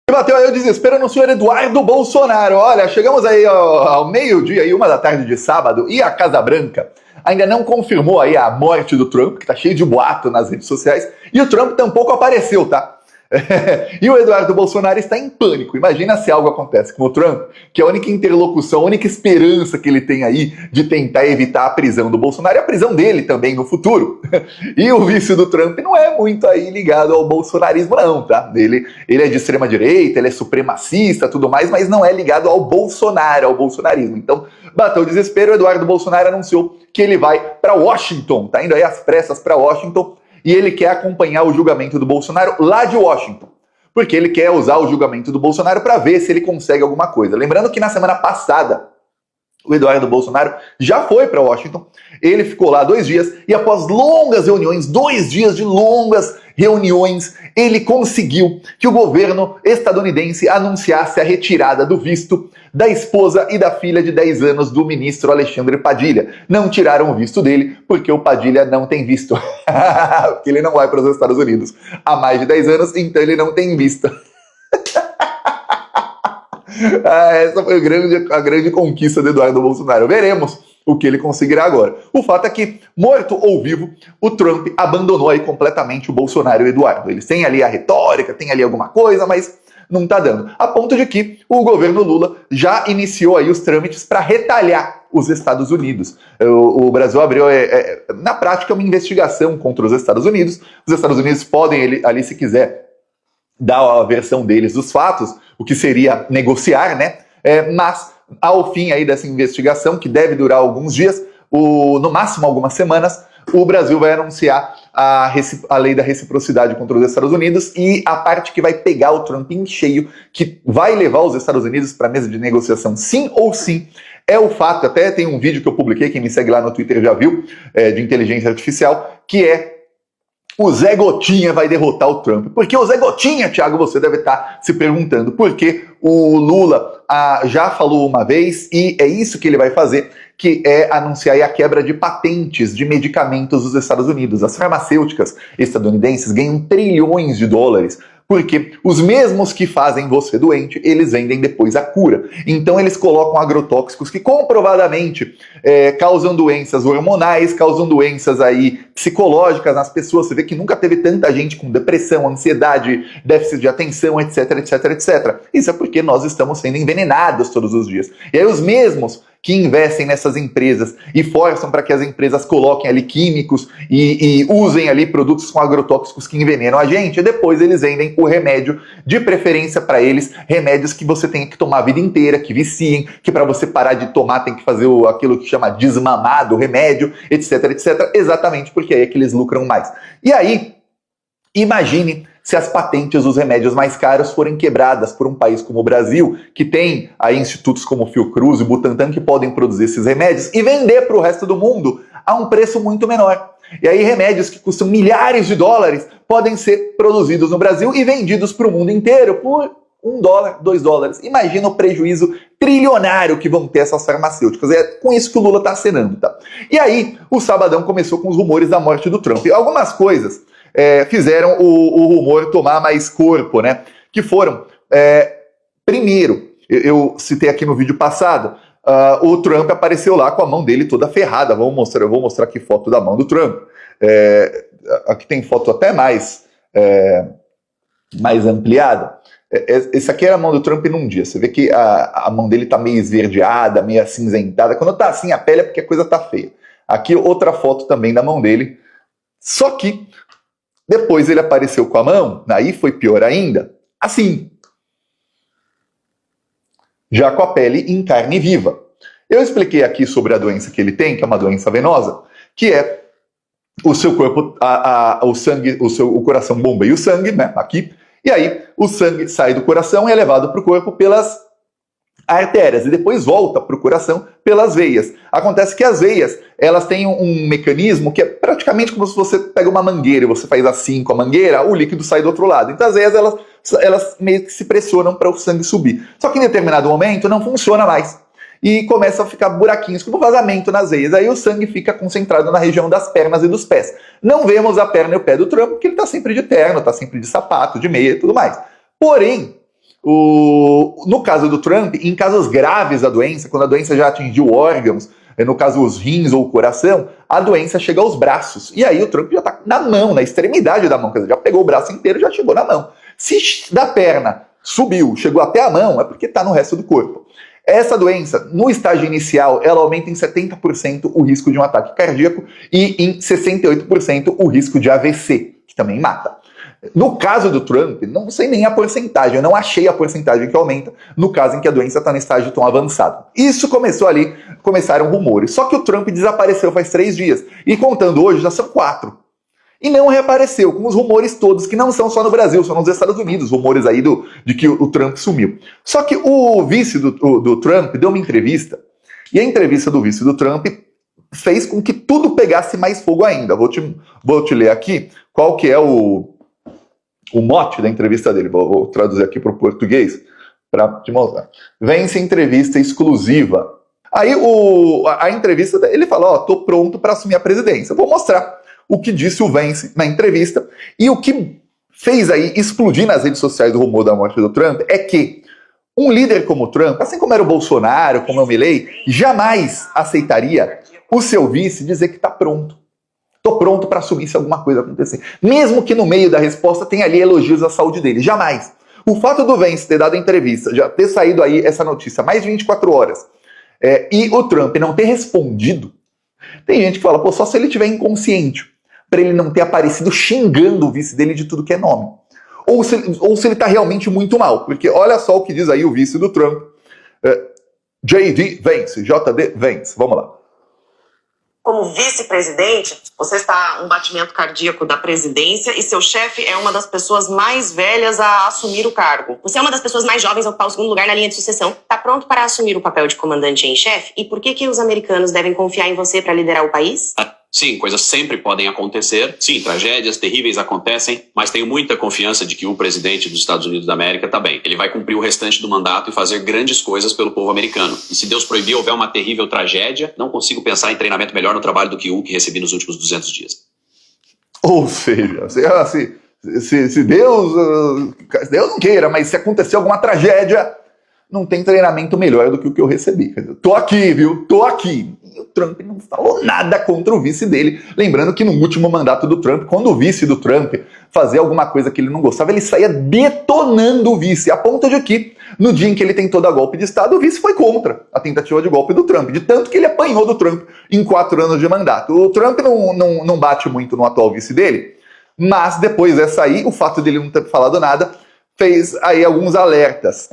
E bateu aí o desespero no senhor Eduardo Bolsonaro. Olha, chegamos aí ao meio-dia e 1 da tarde de sábado e a Casa Branca ainda não confirmou aí a morte do Trump, que tá cheio de boato nas redes sociais, e o Trump tampouco apareceu, tá? E o Eduardo Bolsonaro está em pânico. Imagina se algo acontece com o Trump, que a única interlocução, a única esperança que ele tem aí de tentar evitar a prisão do Bolsonaro é a prisão dele também no futuro. E o vice do Trump não é muito aí ligado ao bolsonarismo não, tá? Ele é de extrema direita, ele é supremacista, tudo mais, mas não é ligado ao Bolsonaro, ao bolsonarismo. Então, bateu o desespero, o Eduardo Bolsonaro anunciou que ele vai para Washington, tá indo aí às pressas para Washington, e ele quer acompanhar o julgamento do Bolsonaro lá de Washington, porque ele quer usar o julgamento do Bolsonaro para ver se ele consegue alguma coisa. Lembrando que na semana passada, o Eduardo Bolsonaro já foi para Washington, ele ficou lá 2 dias, e após longas reuniões, 2 dias de longas reuniões, ele conseguiu que o governo estadunidense anunciasse a retirada do visto da esposa e da filha de 10 anos do ministro Alexandre Padilha. Não tiraram o visto dele, porque o Padilha não tem visto. Porque ele não vai para os Estados Unidos há mais de 10 anos, então ele não tem visto. Essa foi a grande conquista do Eduardo Bolsonaro. Veremos o que ele conseguirá agora. O fato é que, morto ou vivo, o Trump abandonou aí completamente o Bolsonaro e o Eduardo. Eles têm ali a retórica, tem ali alguma coisa, mas não tá dando. A ponto de que o governo Lula já iniciou aí os trâmites para retalhar os Estados Unidos. O Brasil abriu, na prática, uma investigação contra os Estados Unidos. Os Estados Unidos podem, ali, se quiser, dar a versão deles dos fatos, o que seria negociar, né? Mas, ao fim aí dessa investigação, que deve durar alguns dias, no máximo algumas semanas, o Brasil vai anunciar a lei da reciprocidade contra os Estados Unidos, e a parte que vai pegar o Trump em cheio, que vai levar os Estados Unidos para a mesa de negociação sim ou sim, é o fato, até tem um vídeo que eu publiquei, quem me segue lá no Twitter já viu, de inteligência artificial, que é: o Zé Gotinha vai derrotar o Trump. Porque o Zé Gotinha, Thiago, você deve estar se perguntando, porque o Lula já falou uma vez, e é isso que ele vai fazer, que é anunciar aí a quebra de patentes de medicamentos dos Estados Unidos. As farmacêuticas estadunidenses ganham trilhões de dólares, porque os mesmos que fazem você doente, eles vendem depois a cura. Então eles colocam agrotóxicos que comprovadamente causam doenças hormonais, causam doenças aí psicológicas nas pessoas. Você vê que nunca teve tanta gente com depressão, ansiedade, déficit de atenção, etc, etc, etc. Isso é porque nós estamos sendo envenenados todos os dias. E aí os mesmos que investem nessas empresas e forçam para que as empresas coloquem ali químicos e usem ali produtos com agrotóxicos que envenenam a gente, e depois eles vendem o remédio, de preferência para eles, remédios que você tem que tomar a vida inteira, que viciem, que para você parar de tomar tem que fazer aquilo que chama desmamado, remédio, etc, etc, exatamente porque aí é que eles lucram mais. E aí, imagine se as patentes dos remédios mais caros forem quebradas por um país como o Brasil, que tem aí institutos como o Fiocruz e o Butantan que podem produzir esses remédios e vender para o resto do mundo a um preço muito menor. E aí remédios que custam milhares de dólares podem ser produzidos no Brasil e vendidos para o mundo inteiro por $1, $2. Imagina o prejuízo trilionário que vão ter essas farmacêuticas. É com isso que o Lula está acenando, tá? E aí, o sabadão começou com os rumores da morte do Trump. E algumas coisas fizeram o rumor tomar mais corpo, né? Que foram, primeiro, eu citei aqui no vídeo passado, o Trump apareceu lá com a mão dele toda ferrada. Eu vou mostrar aqui foto da mão do Trump. Aqui tem foto até mais ampliada. Esse aqui era a mão do Trump num dia. Você vê que a mão dele tá meio esverdeada, meio acinzentada. Quando tá assim a pele é porque a coisa tá feia. Aqui outra foto também da mão dele. Só que depois ele apareceu com a mão, aí foi pior ainda, assim. Já com a pele em carne viva. Eu expliquei aqui sobre a doença que ele tem, que é uma doença venosa, que é o seu corpo, o sangue, o coração bombeia o sangue, né, aqui, e aí o sangue sai do coração e é levado para o corpo pelas artérias e depois volta para o coração pelas veias. Acontece que as veias, elas têm um mecanismo que é praticamente como se você pega uma mangueira e você faz assim com a mangueira, o líquido sai do outro lado. Então as veias, elas meio que se pressionam para o sangue subir. Só que em determinado momento não funciona mais. E começa a ficar buraquinhos, como vazamento nas veias. Aí o sangue fica concentrado na região das pernas e dos pés. Não vemos a perna e o pé do Trump, porque ele está sempre de terno, está sempre de sapato, de meia e tudo mais. Porém, No caso do Trump, em casos graves da doença, quando a doença já atingiu órgãos, no caso os rins ou o coração, a doença chega aos braços. E aí o Trump já está na mão, na extremidade da mão, quer dizer, já pegou o braço inteiro e já chegou na mão. Se da perna subiu, chegou até a mão, é porque está no resto do corpo. Essa doença, no estágio inicial, ela aumenta em 70% o risco de um ataque cardíaco e em 68% o risco de AVC, que também mata. No caso do Trump, não sei nem a porcentagem, eu não achei a porcentagem que aumenta no caso em que a doença está no estágio tão avançado. Isso começou ali, começaram rumores. Só que o Trump desapareceu faz 3 dias. E contando hoje, já são 4. E não reapareceu, com os rumores todos, que não são só no Brasil, são nos Estados Unidos, rumores aí de que o Trump sumiu. Só que o vice do Trump deu uma entrevista, e a entrevista do vice do Trump fez com que tudo pegasse mais fogo ainda. Vou te ler aqui qual que é o mote da entrevista dele. Vou traduzir aqui para o português para te mostrar. Vence entrevista exclusiva. Aí a entrevista, ele fala, tô pronto para assumir a presidência. Vou mostrar o que disse o Vance na entrevista. E o que fez aí explodir nas redes sociais o rumor da morte do Trump é que um líder como o Trump, assim como era o Bolsonaro, como é o Milley, jamais aceitaria o seu vice dizer que está pronto. Estou pronto para assumir se alguma coisa acontecer. Mesmo que no meio da resposta tenha ali elogios à saúde dele. Jamais. O fato do Vance ter dado a entrevista, já ter saído aí essa notícia mais de 24 horas, e o Trump não ter respondido, tem gente que fala, só se ele estiver inconsciente, para ele não ter aparecido xingando o vice dele de tudo que é nome. Ou se ele está realmente muito mal. Porque olha só o que diz aí o vice do Trump, J.D. Vance, J.D. Vance. Vamos lá. Como vice-presidente, você está um batimento cardíaco da presidência e seu chefe é uma das pessoas mais velhas a assumir o cargo. Você é uma das pessoas mais jovens a ocupar o segundo lugar na linha de sucessão. Está pronto para assumir o papel de comandante em chefe? E por que os americanos devem confiar em você para liderar o país? Sim, coisas sempre podem acontecer. Sim, tragédias terríveis acontecem, mas tenho muita confiança de que o presidente dos Estados Unidos da América está bem. Ele vai cumprir o restante do mandato e fazer grandes coisas pelo povo americano. E se Deus proibir houver uma terrível tragédia, não consigo pensar em treinamento melhor no trabalho do que o que recebi nos últimos 200 dias. Ou seja, se Deus não queira, mas se acontecer alguma tragédia, não tem treinamento melhor do que o que eu recebi. Quer dizer, tô aqui, viu? Tô aqui. E o Trump não falou nada contra o vice dele. Lembrando que no último mandato do Trump, quando o vice do Trump fazia alguma coisa que ele não gostava, ele saía detonando o vice, a ponto de que, no dia em que ele tentou dar golpe de Estado, o vice foi contra a tentativa de golpe do Trump, de tanto que ele apanhou do Trump em 4 anos de mandato. O Trump não bate muito no atual vice dele, mas depois dessa aí, o fato dele não ter falado nada fez aí alguns alertas